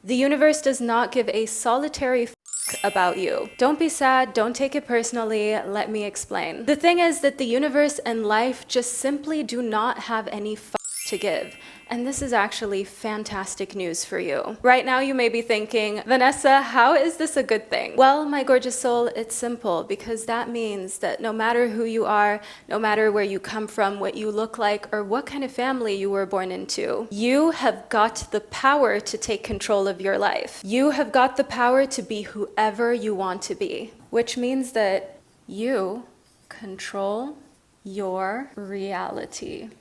The universe does not give a solitary about you. Don't be sad, don't take it personally, let me explain. The thing is that the universe and life just simply do not have any to give. And this is actually fantastic news for you. Right now you may be thinking, Vanessa, how is this a good thing? Well, my gorgeous soul, it's simple, because that means that no matter who you are, no matter where you come from, what you look like, or what kind of family you were born into, you have got the power to take control of your life. You have got the power to be whoever you want to be, which means that you control your reality.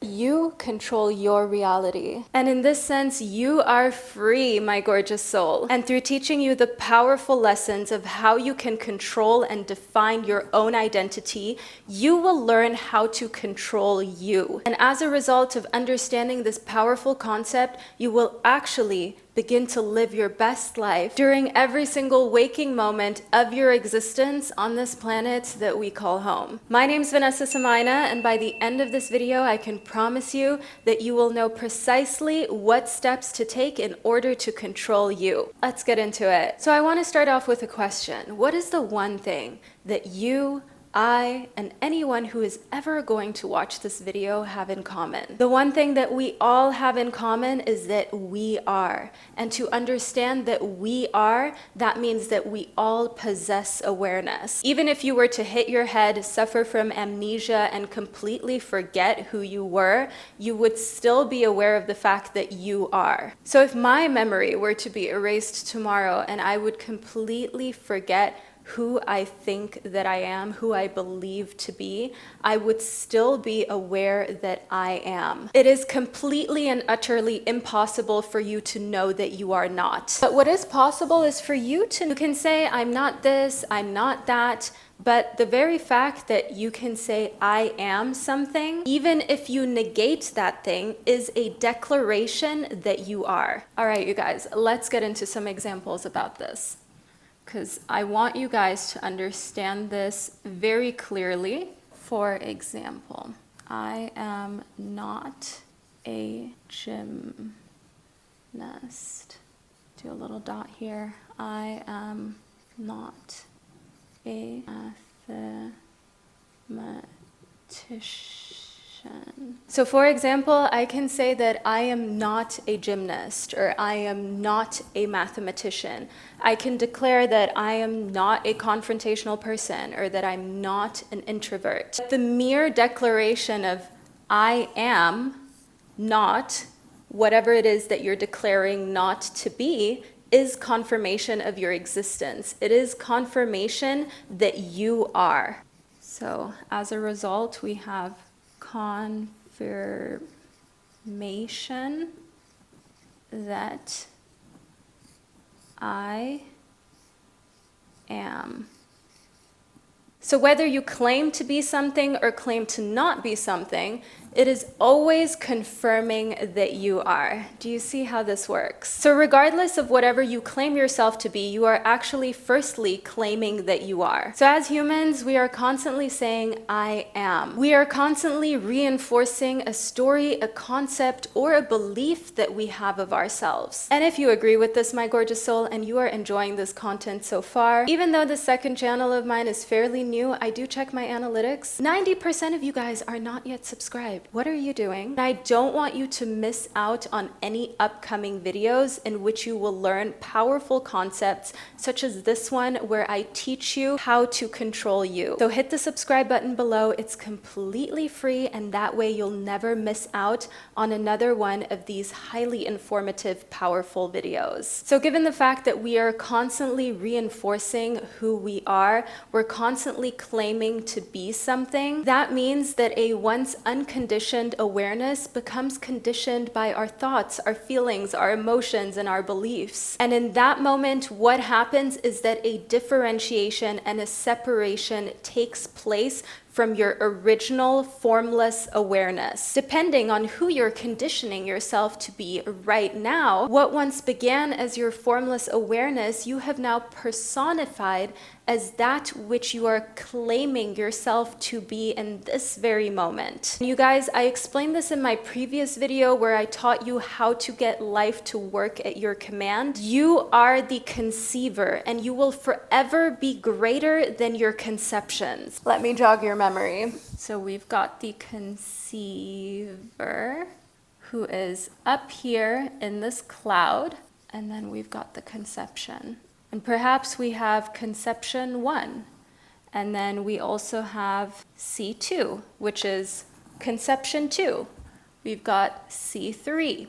You control your reality. And in this sense, you are free, my gorgeous soul. And through teaching you the powerful lessons of how you can control and define your own identity, you will learn how to control you. And as a result of understanding this powerful concept, you will actually begin to live your best life during every single waking moment of your existence on this planet that we call home. My name's Vanessa Samaina, and by the end of this video, I can promise you that you will know precisely what steps to take in order to control you. Let's get into it. So I want to start off with a question. What is the one thing that you, I, and anyone who is ever going to watch this video have in common? The one thing that we all have in common is that we are. And to understand that we are, that means that we all possess awareness. Even if you were to hit your head, suffer from amnesia, and completely forget who you were, you would still be aware of the fact that you are. So if my memory were to be erased tomorrow and I would completely forget who I think that I am, who I believe to be, I would still be aware that I am. It is completely and utterly impossible for you to know that you are not. But what is possible is for you to, you can say, I'm not this, I'm not that, but the very fact that you can say, I am something, even if you negate that thing, is a declaration that you are. All right, you guys, let's get into some examples about this, because I want you guys to understand this very clearly. For example, I am not a gymnast. Do a little dot here. I am not a mathematician. So for example, I can say that I am not a gymnast, or I am not a mathematician. I can declare that I am not a confrontational person, or that I'm not an introvert. The mere declaration of I am not whatever it is that you're declaring not to be is confirmation of your existence. It is confirmation that you are. So as a result, we have confirmation that I am. So whether you claim to be something or claim to not be something, it is always confirming that you are. Do you see how this works? So regardless of whatever you claim yourself to be, you are actually firstly claiming that you are. So as humans, we are constantly saying, I am. We are constantly reinforcing a story, a concept, or a belief that we have of ourselves. And if you agree with this, my gorgeous soul, and you are enjoying this content so far, even though the second channel of mine is fairly new, I do check my analytics. 90% of you guys are not yet subscribed. What are you doing? I don't want you to miss out on any upcoming videos in which you will learn powerful concepts such as this one, where I teach you how to control you. So hit the subscribe button below. It's completely free, and that way you'll never miss out on another one of these highly informative, powerful videos. So given the fact that we are constantly reinforcing who we are, we're constantly claiming to be something, that means that a once unconditioned awareness becomes conditioned by our thoughts, our feelings, our emotions, and our beliefs. And in that moment, what happens is that a differentiation and a separation takes place from your original formless awareness. Depending on who you're conditioning yourself to be right now, what once began as your formless awareness, you have now personified as that which you are claiming yourself to be in this very moment. You guys, I explained this in my previous video where I taught you how to get life to work at your command. You are the conceiver, and you will forever be greater than your conceptions. Let me jog your memory. So we've got the conceiver, who is up here in this cloud, and then we've got the conception. And perhaps we have conception 1, and then we also have C2, which is conception 2. We've got C3.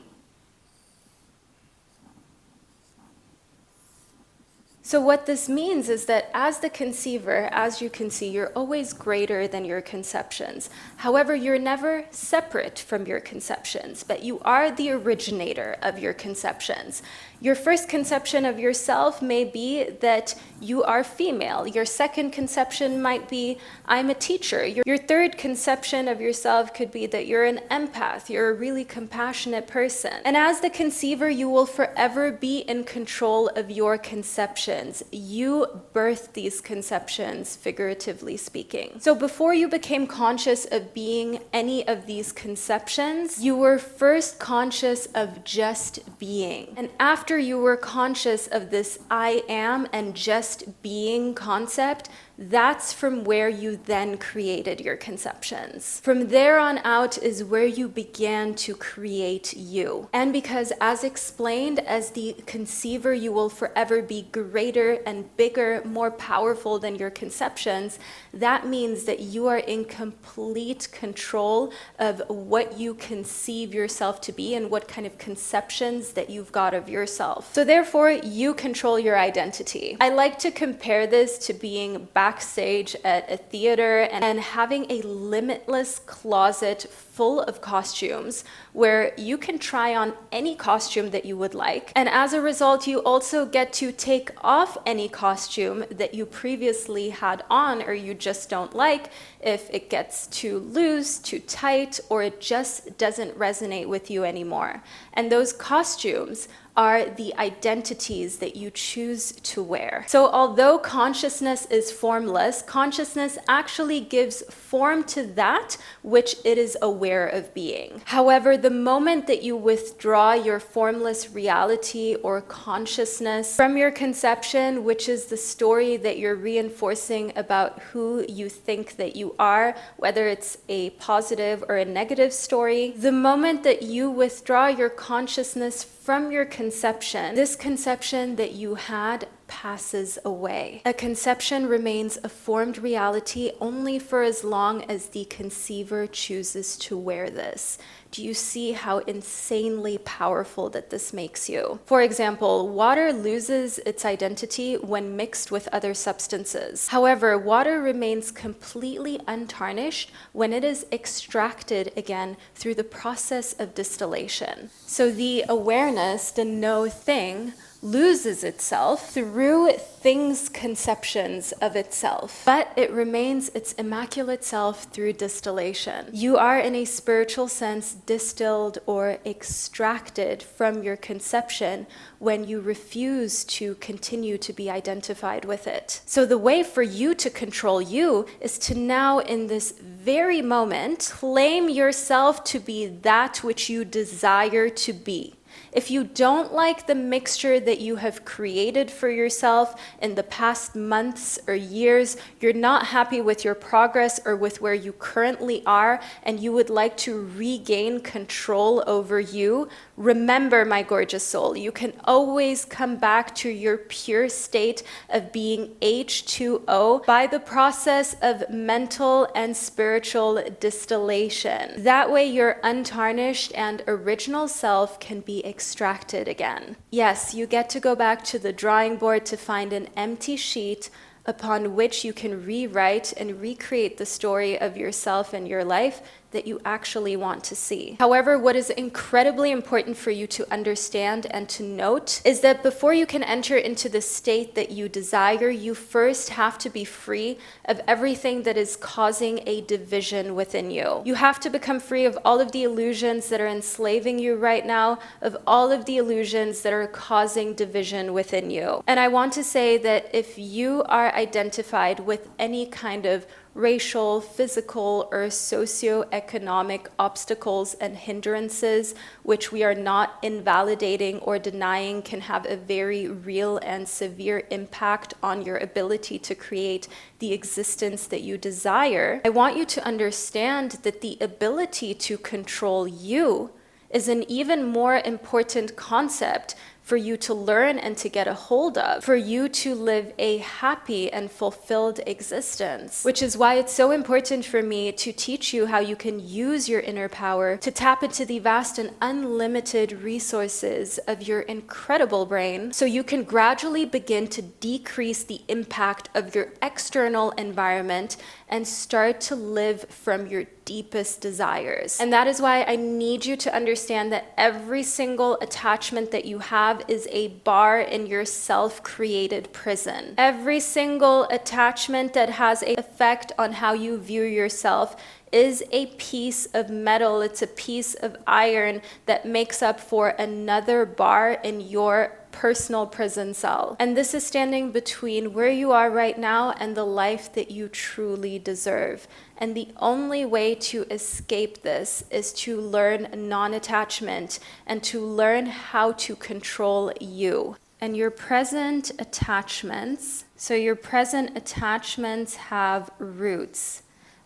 So what this means is that as the conceiver, as you can see, you're always greater than your conceptions. However, you're never separate from your conceptions, but you are the originator of your conceptions. Your first conception of yourself may be that you are female. Your second conception might be, I'm a teacher. Your third conception of yourself could be that you're an empath. You're a really compassionate person. And as the conceiver, you will forever be in control of your conceptions. You birthed these conceptions, figuratively speaking. So before you became conscious of being any of these conceptions, you were first conscious of just being. And after you were conscious of this I am and just being concept, that's from where you then created your conceptions. From there on out is where you began to create you. And because, as explained, as the conceiver, you will forever be greater and bigger, more powerful than your conceptions, that means that you are in complete control of what you conceive yourself to be and what kind of conceptions that you've got of yourself. So therefore, you control your identity. I like to compare this to being backstage at a theater and having a limitless closet full of costumes where you can try on any costume that you would like. And as a result, you also get to take off any costume that you previously had on or you just don't like if it gets too loose, too tight, or it just doesn't resonate with you anymore. And those costumes are the identities that you choose to wear. So although consciousness is formless, consciousness actually gives form to that which it is aware of being. However, the moment that you withdraw your formless reality or consciousness from your conception, which is the story that you're reinforcing about who you think that you are, whether it's a positive or a negative story, the moment that you withdraw your consciousness from your conception, this conception that you had passes away. A conception remains a formed reality only for as long as the conceiver chooses to wear this. Do you see how insanely powerful that this makes you? For example, water loses its identity when mixed with other substances. However, water remains completely untarnished when it is extracted again through the process of distillation. So the awareness, the know thing, loses itself through things' conceptions of itself, but it remains its immaculate self through distillation. You are, in a spiritual sense, distilled or extracted from your conception when you refuse to continue to be identified with it. So the way for you to control you is to now, in this very moment, claim yourself to be that which you desire to be. If you don't like the mixture that you have created for yourself in the past months or years, you're not happy with your progress or with where you currently are, and you would like to regain control over you, remember, my gorgeous soul, you can always come back to your pure state of being H2O by the process of mental and spiritual distillation. That way your untarnished and original self can be extracted again. Yes, you get to go back to the drawing board to find an empty sheet upon which you can rewrite and recreate the story of yourself and your life that you actually want to see. However, what is incredibly important for you to understand and to note is that before you can enter into the state that you desire, you first have to be free of everything that is causing a division within you. You have to become free of all of the illusions that are enslaving you right now, of all of the illusions that are causing division within you. And I want to say that if you are identified with any kind of racial, physical, or socioeconomic obstacles and hindrances, which we are not invalidating or denying can have a very real and severe impact on your ability to create the existence that you desire, I want you to understand that the ability to control you is an even more important concept for you to learn and to get a hold of, for you to live a happy and fulfilled existence. Which is why it's so important for me to teach you how you can use your inner power to tap into the vast and unlimited resources of your incredible brain, so you can gradually begin to decrease the impact of your external environment and start to live from your deepest desires. And that is why I need you to understand that every single attachment that you have is a bar in your self-created prison. Every single attachment that has an effect on how you view yourself is a piece of metal, it's a piece of iron that makes up for another bar in your personal prison cell. And this is standing between where you are right now and the life that you truly deserve. And the only way to escape this is to learn non-attachment and to learn how to control you. And your present attachments, so your present attachments have roots.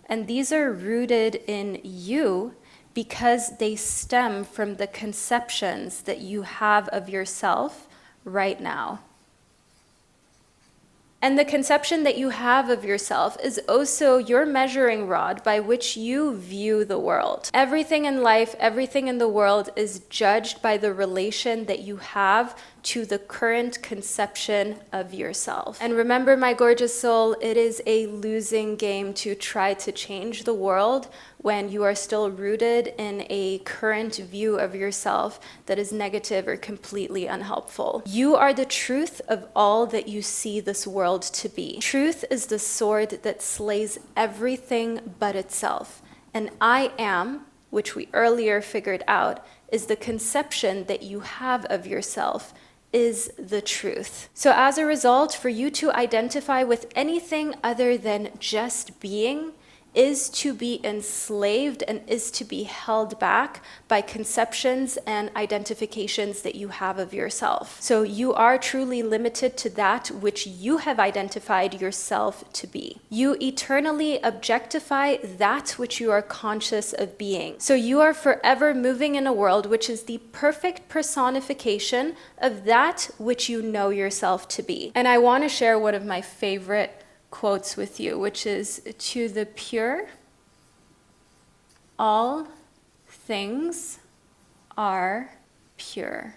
And these are rooted in you because they stem from the conceptions that you have of yourself right now. And the conception that you have of yourself is also your measuring rod by which you view the world. Everything in life, everything in the world is judged by the relation that you have to the current conception of yourself. And remember, my gorgeous soul, it is a losing game to try to change the world when you are still rooted in a current view of yourself that is negative or completely unhelpful. You are the truth of all that you see this world to be. Truth is the sword that slays everything but itself. And I am, which we earlier figured out, is the conception that you have of yourself is the truth. So as a result, for you to identify with anything other than just being is to be enslaved and is to be held back by conceptions and identifications that you have of yourself. So you are truly limited to that which you have identified yourself to be. You eternally objectify that which you are conscious of being. So you are forever moving in a world which is the perfect personification of that which you know yourself to be. And I want to share one of my favorite quotes with you, which is, "To the pure, all things are pure."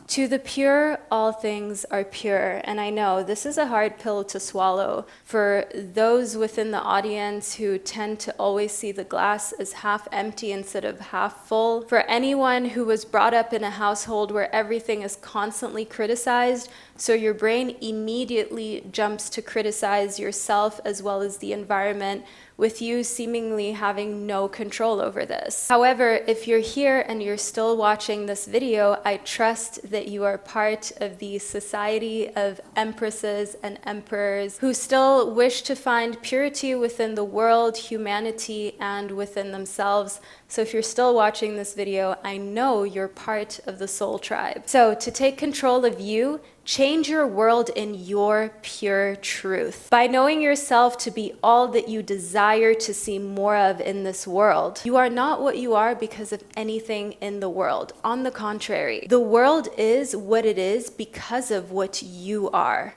To the pure, all things are pure. And I know this is a hard pill to swallow for those within the audience who tend to always see the glass as half empty instead of half full. For anyone who was brought up in a household where everything is constantly criticized, so your brain immediately jumps to criticize yourself as well as the environment, with you seemingly having no control over this. However, if you're here and you're still watching this video, I trust that you are part of the society of empresses and emperors who still wish to find purity within the world, humanity, and within themselves. So if you're still watching this video, I know you're part of the soul tribe. So to take control of you, change your world in your pure truth. By knowing yourself to be all that you desire to see more of in this world, you are not what you are because of anything in the world. On the contrary, the world is what it is because of what you are.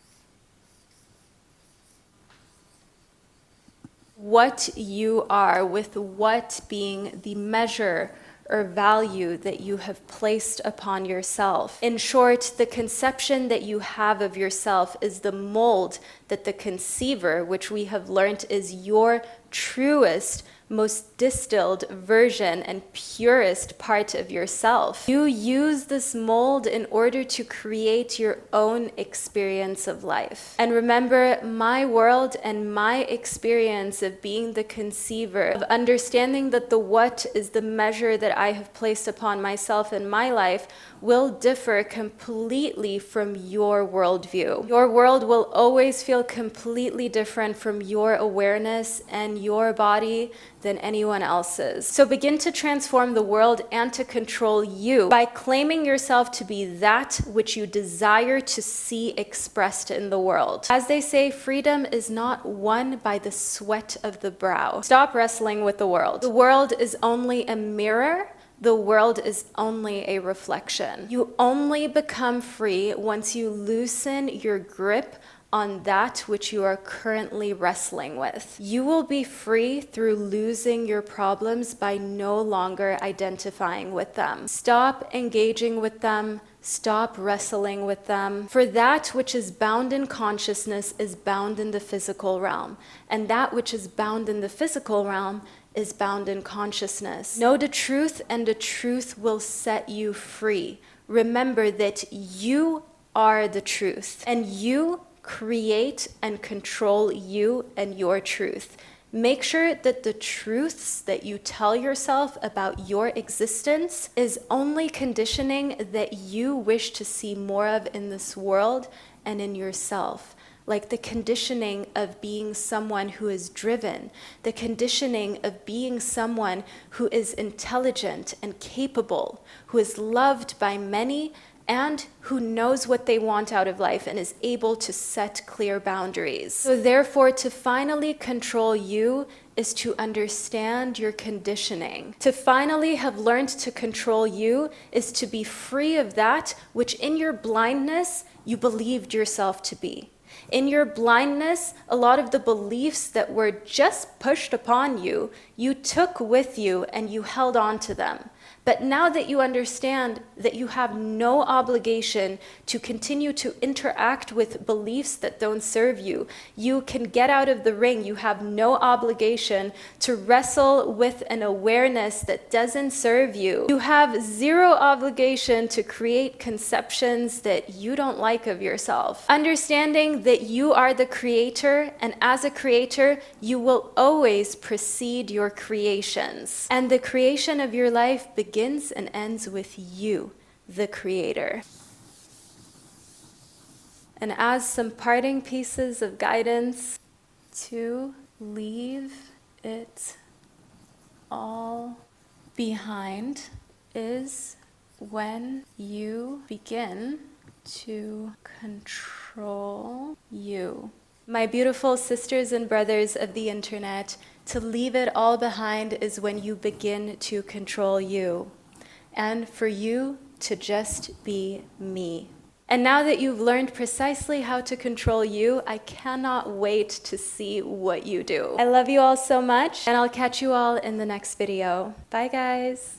What you are, with what being the measure or value that you have placed upon yourself. In short, the conception that you have of yourself is the mold that the conceiver, which we have learned is your truest, most distilled version and purest part of yourself. You use this mold in order to create your own experience of life. And remember, my world and my experience of being the conceiver, of understanding that the what is the measure that I have placed upon myself in my life, will differ completely from your worldview. Your world will always feel completely different from your awareness and your body than anyone else's. So begin to transform the world and to control you by claiming yourself to be that which you desire to see expressed in the world. As they say, freedom is not won by the sweat of the brow. Stop wrestling with the world. The world is only a mirror. The world is only a reflection. You only become free once you loosen your grip on that which you are currently wrestling with. You will be free through losing your problems by no longer identifying with them. Stop engaging with them. Stop wrestling with them. For that which is bound in consciousness is bound in the physical realm, and that which is bound in the physical realm is bound in consciousness. Know the truth, and the truth will set you free. Remember that you are the truth, and you create and control you and your truth. Make sure that the truths that you tell yourself about your existence is only conditioning that you wish to see more of in this world and in yourself. Like the conditioning of being someone who is driven, the conditioning of being someone who is intelligent and capable, who is loved by many, and who knows what they want out of life and is able to set clear boundaries. So therefore, to finally control you is to understand your conditioning. To finally have learned to control you is to be free of that which in your blindness you believed yourself to be. In your blindness, a lot of the beliefs that were just pushed upon you, you took with you and you held on to them. But now that you understand that you have no obligation to continue to interact with beliefs that don't serve you, you can get out of the ring. You have no obligation to wrestle with an awareness that doesn't serve you. You have zero obligation to create conceptions that you don't like of yourself. Understanding that you are the creator, and as a creator, you will always precede your creations. And the creation of your life begins and ends with you, the creator. And as some parting pieces of guidance, to leave it all behind is when you begin to control you. My beautiful sisters and brothers of the internet, to leave it all behind is when you begin to control you, and for you to just be me. And now that you've learned precisely how to control you, I cannot wait to see what you do. I love you all so much, and I'll catch you all in the next video. Bye, guys.